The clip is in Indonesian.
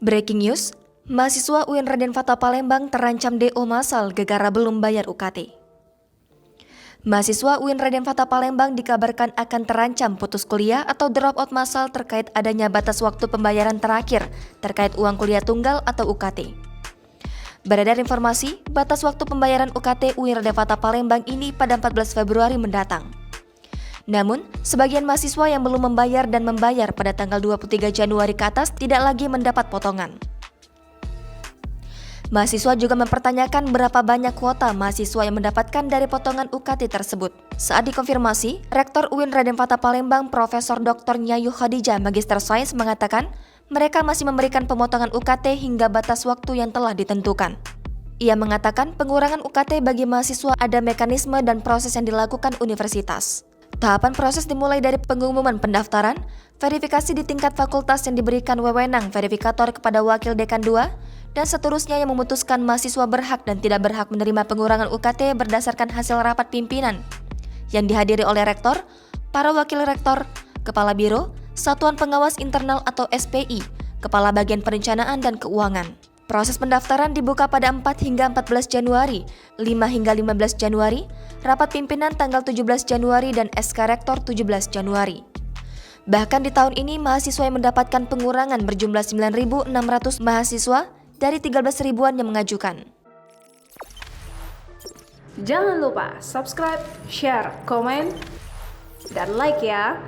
Breaking news, mahasiswa UIN Raden Fatah Palembang terancam DO massal gegara belum bayar UKT. Mahasiswa UIN Raden Fatah Palembang dikabarkan akan terancam putus kuliah atau drop out massal terkait adanya batas waktu pembayaran terakhir terkait uang kuliah tunggal atau UKT. Beredar informasi, batas waktu pembayaran UKT UIN Raden Fatah Palembang ini pada 14 Februari mendatang. Namun, sebagian mahasiswa yang belum membayar dan membayar pada tanggal 23 Januari ke atas tidak lagi mendapat potongan. Mahasiswa juga mempertanyakan berapa banyak kuota mahasiswa yang mendapatkan dari potongan UKT tersebut. Saat dikonfirmasi, Rektor UIN Raden Fatah Palembang Profesor Dr. Nyayu Khadijah Magister Sains mengatakan mereka masih memberikan pemotongan UKT hingga batas waktu yang telah ditentukan. Ia mengatakan pengurangan UKT bagi mahasiswa ada mekanisme dan proses yang dilakukan universitas. Tahapan proses dimulai dari pengumuman pendaftaran, verifikasi di tingkat fakultas yang diberikan wewenang verifikator kepada wakil dekan 2, dan seterusnya yang memutuskan mahasiswa berhak dan tidak berhak menerima pengurangan UKT berdasarkan hasil rapat pimpinan yang dihadiri oleh rektor, para wakil rektor, kepala biro, satuan pengawas internal atau SPI, kepala bagian perencanaan dan keuangan. Proses pendaftaran dibuka pada 4 hingga 14 Januari, 5 hingga 15 Januari, rapat pimpinan tanggal 17 Januari dan SK Rektor 17 Januari. Bahkan di tahun ini mahasiswa yang mendapatkan pengurangan berjumlah 9.600 mahasiswa dari 13 ribuan yang mengajukan. Jangan lupa subscribe, share, komen, dan like ya!